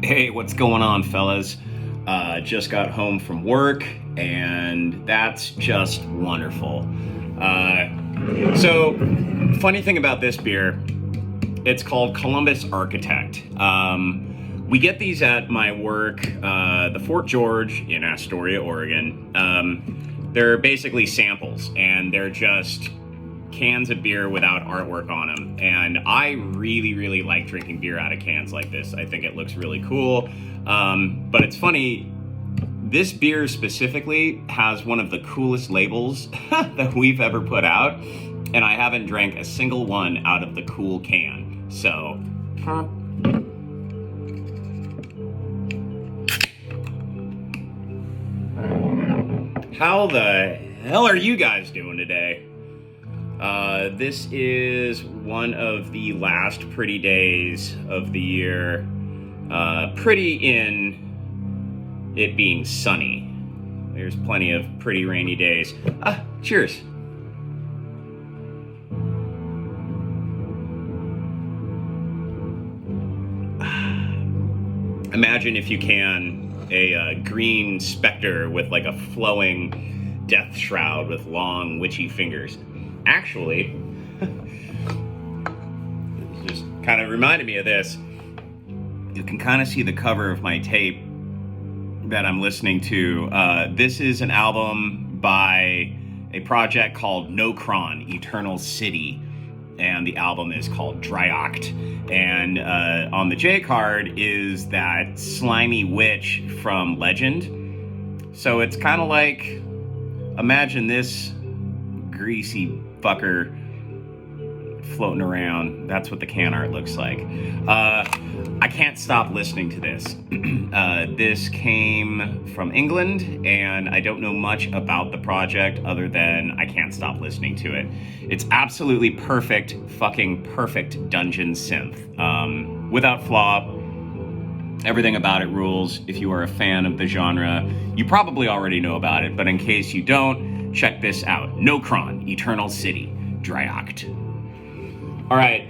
Hey, what's going on, fellas? Just got home from work, and that's just wonderful. So, funny thing about this beer, it's called Columbus Architect. We get these at my work, the Fort George in Astoria, Oregon. They're basically samples, and they're just cans of beer without artwork on them. And I really like drinking beer out of cans like this. I think it looks really cool. But it's funny, this beer specifically has one of the coolest labels that we've ever put out. And I haven't drank a single one out of the cool can. So, how the hell are you guys doing today? This is one of the last pretty days of the year. Pretty in it being sunny. There's plenty of pretty rainy days. Cheers. Imagine, if you can, a green specter with like a flowing death shroud with long witchy fingers. Actually, it just kind of reminded me of this. You can kind of see the cover of my tape that I'm listening to. This is an album by a project called Nocron, Eternal City, and the album is called Dryoct. And on the J card is that slimy witch from Legend. So it's kind of like, imagine this greasy fucker floating around. That's what the can art looks like. I can't stop listening to this. This came from England, and I don't know much about the project other than I can't stop listening to it. It's absolutely perfect, fucking perfect dungeon synth. Without flaw. Everything about it rules. If you are a fan of the genre, you probably already know about it, but in case you don't, check this out. Nocron, Eternal City, Dryoct. All right,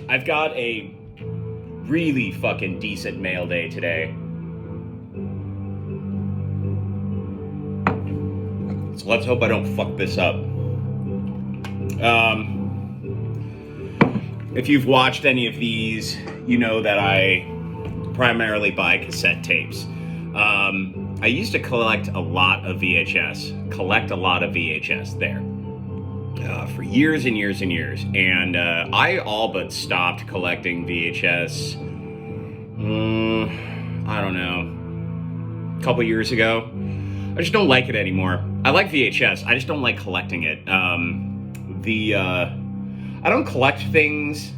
I've got a really fucking decent mail day today. So let's hope I don't fuck this up. If you've watched any of these, you know that I primarily buy cassette tapes. I used to collect a lot of VHS there for years and years and years. And I all but stopped collecting VHS, I don't know, a couple years ago. I just don't like it anymore. I like VHS, I just don't like collecting it. I don't collect things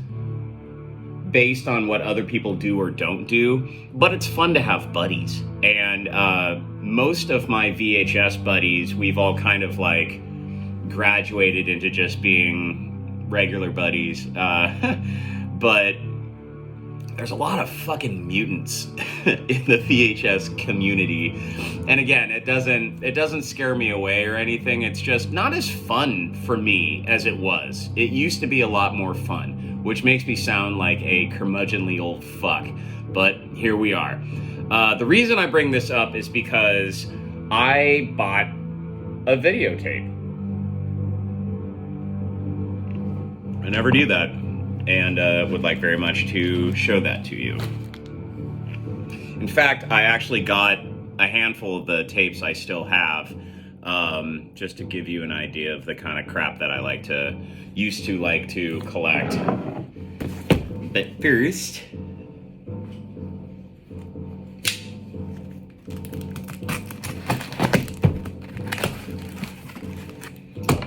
based on what other people do or don't do, but it's fun to have buddies. And most of my VHS buddies, we've all kind of like graduated into just being regular buddies. But there's a lot of fucking mutants in the VHS community. And again, it doesn't scare me away or anything. It's just not as fun for me as it was. It used to be a lot more fun, which makes me sound like a curmudgeonly old fuck. But here we are. The reason I bring this up is because I bought a videotape. I never do that, and would like very much to show that to you. In fact, I actually got a handful of the tapes I still have, just to give you an idea of the kind of crap that I used to like to collect. But first,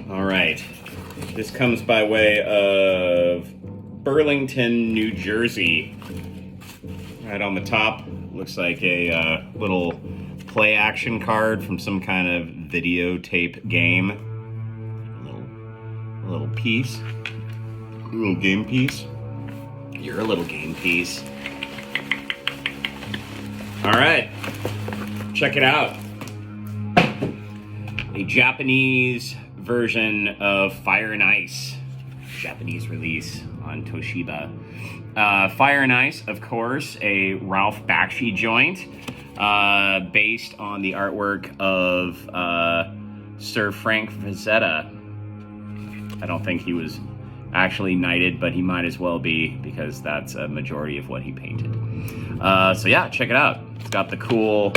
all right. This comes by way of Burlington, New Jersey. Right on the top, looks like a little play action card from some kind of videotape game. A little piece. A little game piece. You're a little game piece. All right, check it out. A Japanese version of Fire and Ice, Japanese release on Toshiba. Fire and Ice, of course, a Ralph Bakshi joint, based on the artwork of Sir Frank Frazetta. I don't think he was actually knighted, but he might as well be, because that's a majority of what he painted. So yeah, check it out. It's got the cool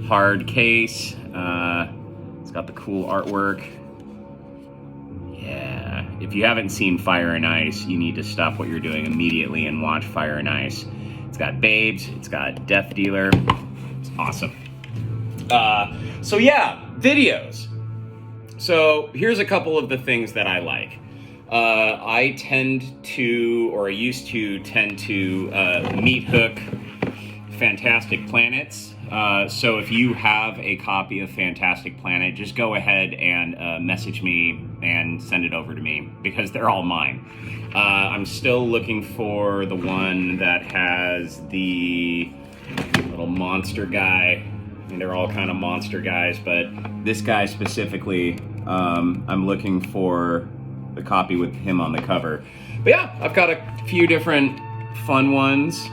hard case. It's got the cool artwork. Yeah, if you haven't seen Fire and Ice, you need to stop what you're doing immediately and watch Fire and Ice. It's got Babes, it's got Death Dealer. It's awesome. So yeah, videos. So here's a couple of the things that I like. I used to tend to meat hook Fantastic Planets. So if you have a copy of Fantastic Planet, just go ahead and message me and send it over to me, because they're all mine. I'm still looking for the one that has the little monster guy. I mean, they're all kind of monster guys, but this guy specifically, I'm looking for the copy with him on the cover. But yeah, I've got a few different fun ones.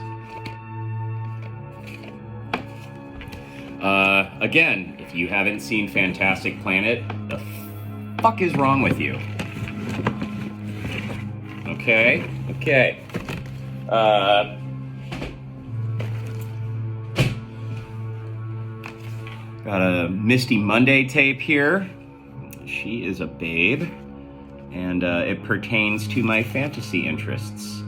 Again, if you haven't seen Fantastic Planet, the fuck is wrong with you? Okay. Got a Misty Monday tape here. She is a babe, and it pertains to my fantasy interests.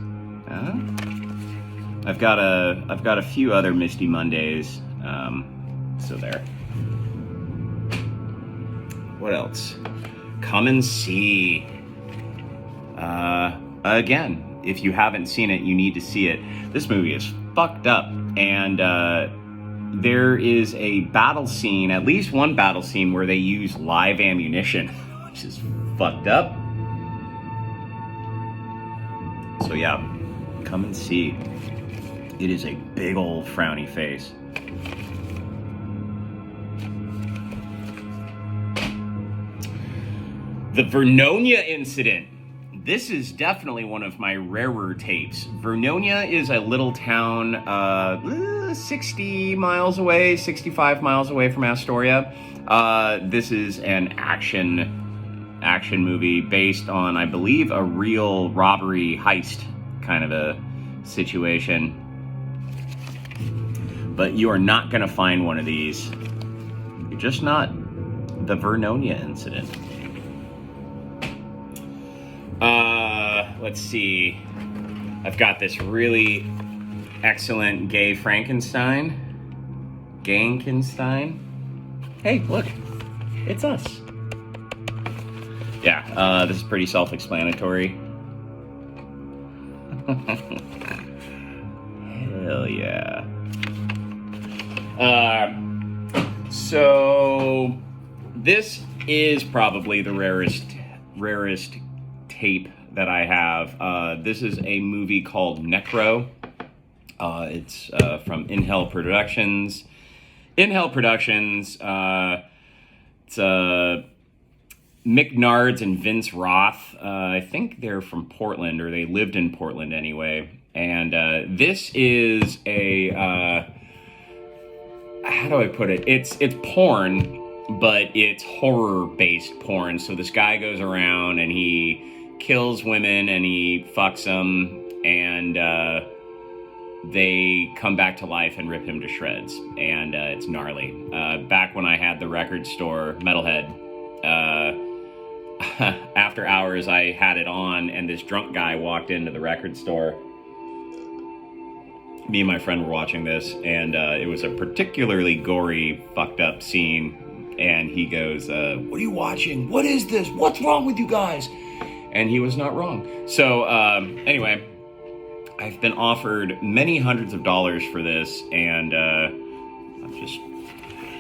I've got a few other Misty Mondays. So there. What else? Come and See. Again, if you haven't seen it, you need to see it. This movie is fucked up, and there is a battle scene, at least one battle scene, where they use live ammunition, which is fucked up. So yeah, come and see. It is a big old frowny face. The Vernonia Incident. This is definitely one of my rarer tapes. Vernonia is a little town 60 miles away, 65 miles away from Astoria. This is an action movie based on, I believe, a real robbery heist kind of a situation. But you are not going to find one of these. You're just not. The Vernonia Incident. Let's see. I've got this really excellent gay Frankenstein. Gankenstein. Hey, look. It's us. Yeah, this is pretty self-explanatory. Hell yeah. So this is probably the rarest tape that I have. This is a movie called Necro. It's from In-Hell Productions. In-Hell Productions, it's Mick Nards and Vince Roth. I think they're from Portland, or they lived in Portland anyway. And this is a, how do I put it? It's porn, but it's horror-based porn. So this guy goes around and he kills women and he fucks them, and they come back to life and rip him to shreds, and it's gnarly. Back when I had the record store, Metalhead, after hours I had it on, and this drunk guy walked into the record store. Me and my friend were watching this, and it was a particularly gory, fucked up scene, and he goes, what are you watching? What is this? What's wrong with you guys? And he was not wrong. So anyway, I've been offered many hundreds of dollars for this, and I'm just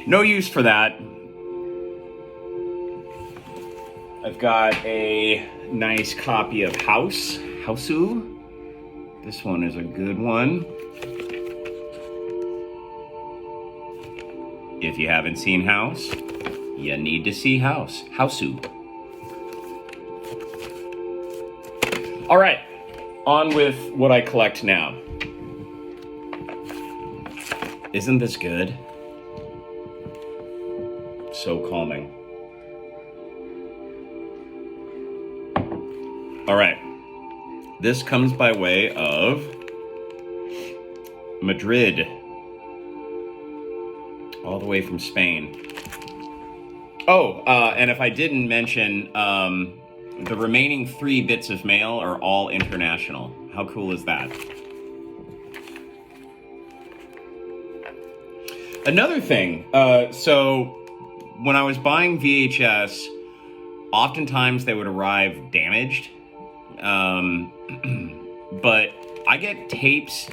no use for that. I've got a nice copy of Houseu. This one is a good one. If you haven't seen House, you need to see Houseu. All right, On with what I collect now. Isn't this good? So calming. All right. This comes by way of Madrid. All the way from Spain. Oh, and if I didn't mention, the remaining 3 bits of mail are all international. How cool is that? Another thing, so when I was buying VHS, oftentimes they would arrive damaged. But I get tapes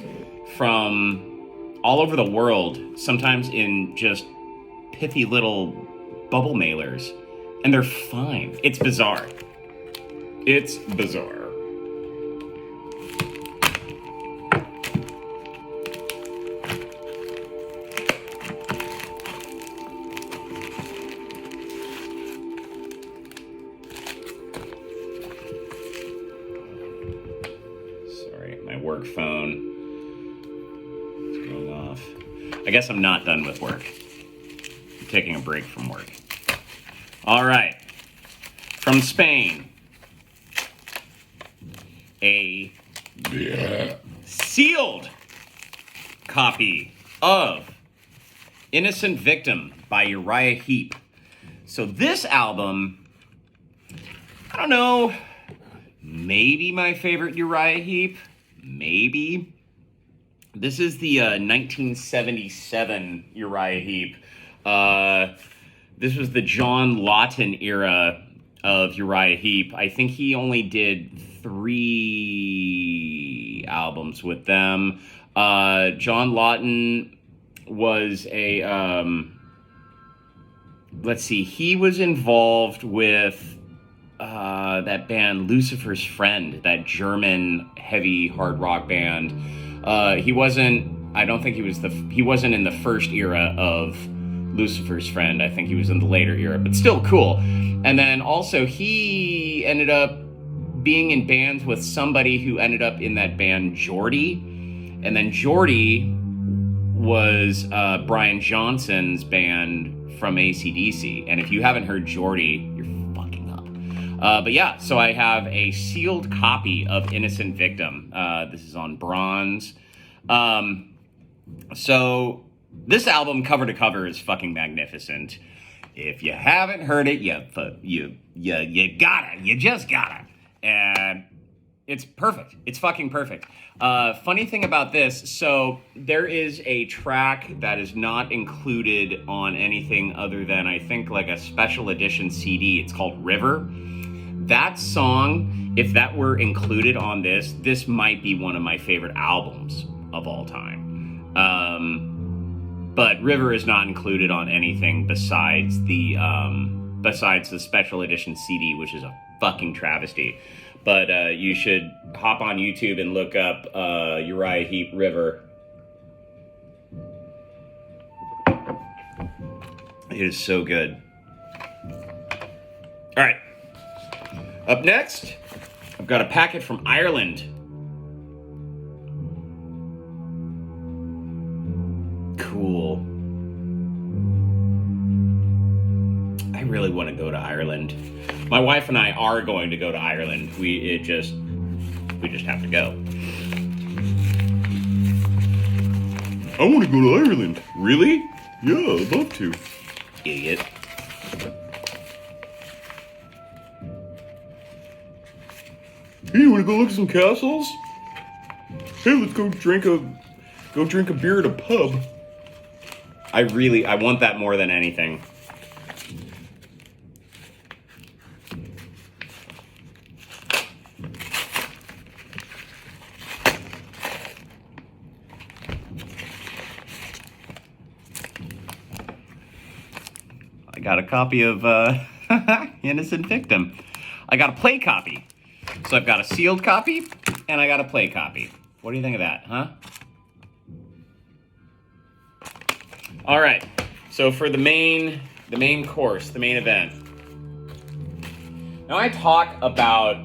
from all over the world, sometimes in just pithy little bubble mailers, and they're fine. It's bizarre. It's bizarre. Sorry, my work phone is going off. I guess I'm not done with work. I'm taking a break from work. All right. From Spain. A sealed copy of Innocent Victim by Uriah Heep. So this album, I don't know, maybe my favorite Uriah Heep, maybe. This is the 1977 Uriah Heep. This was the John Lawton era of Uriah Heep. I think he only did 3 albums with them. John Lawton was a, let's see, he was involved with that band Lucifer's Friend, that German heavy hard rock band. He wasn't in the first era of Lucifer's Friend. I think he was in the later era, but still cool. And then also he ended up being in bands with somebody who ended up in that band Geordie. And then Geordie was Brian Johnson's band from AC/DC. And if you haven't heard Geordie, you're fucking up. But yeah, so I have a sealed copy of Innocent Victim. This is on bronze. So this album, cover to cover, is fucking magnificent. If you haven't heard it, you just gotta. And it's perfect. It's fucking perfect. Funny thing about this, so there is a track that is not included on anything other than, I think, like a special edition CD. It's called River. That song, if that were included on this might be one of my favorite albums of all time. But River is not included on anything besides the special edition CD, which is a fucking travesty. But you should hop on YouTube and look up Uriah Heep River. It is so good. All right. Up next, I've got a packet from Ireland. Cool. I really want to go to Ireland. My wife and I are going to go to Ireland. We just have to go. I want to go to Ireland. Really? Yeah, I'd love to. Idiot. Hey, you want to go look at some castles? Hey, let's go drink a beer at a pub. I want that more than anything. I got a copy of Innocent Victim. I got a play copy. So I've got a sealed copy, and I got a play copy. What do you think of that, huh? All right, so for the main course, the main event. Now I talk about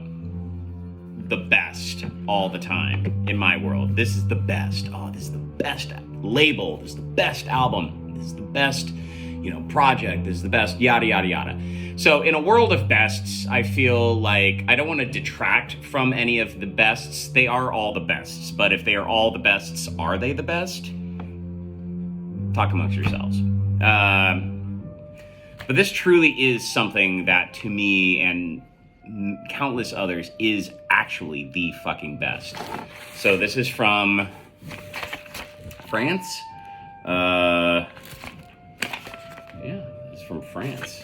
the best all the time in my world. This is the best. Oh, this is the best label. This is the best album. This is the best, project. This is the best, yada, yada, yada. So in a world of bests, I feel like I don't want to detract from any of the bests. They are all the bests. But if they are all the bests, are they the best? Talk amongst yourselves. But this truly is something that, to me and countless others, is actually the fucking best. So this is from France. Yeah, it's from France.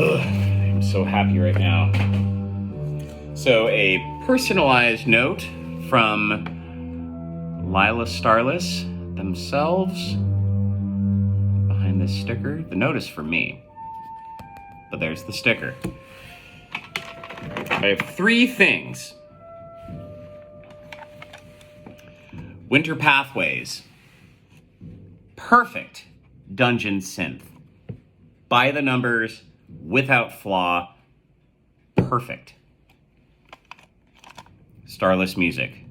I'm so happy right now. So a personalized note from Lila Starless themselves behind this sticker. The note is for me, but there's the sticker. I have 3 things. Winter Pathways. Perfect dungeon synth. By the numbers, without flaw, perfect. Starless music.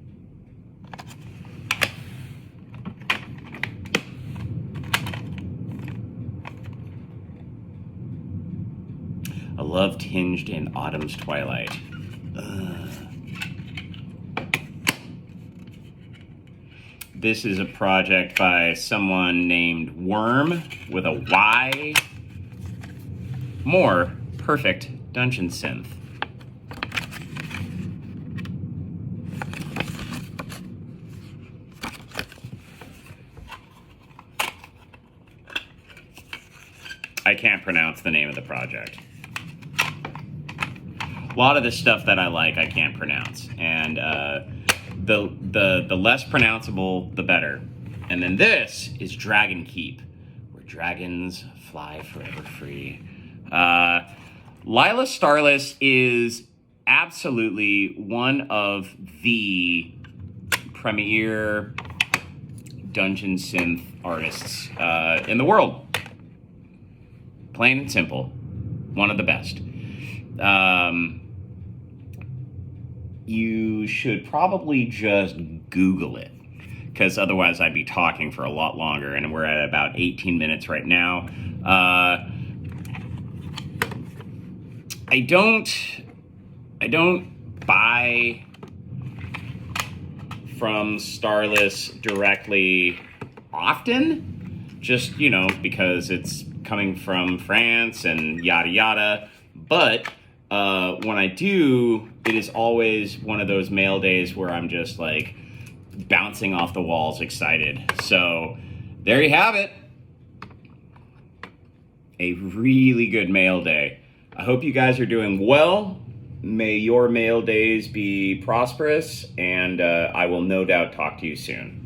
A love tinged in autumn's twilight. This is a project by someone named Worm with a Y. More perfect dungeon synth. I can't pronounce the name of the project. A lot of the stuff that I like, I can't pronounce, and the less pronounceable, the better. And then this is Dragon Keep, where dragons fly forever free. Lila Starless is absolutely one of the premier dungeon synth artists in the world. Plain and simple. One of the best. You should probably just Google it, because otherwise I'd be talking for a lot longer, and we're at about 18 minutes right now. I don't buy from Starless directly often, just, because it's coming from France and yada yada. But when I do, it is always one of those mail days where I'm just like bouncing off the walls excited. So there you have it. A really good mail day. I hope you guys are doing well. May your mail days be prosperous, and I will no doubt talk to you soon.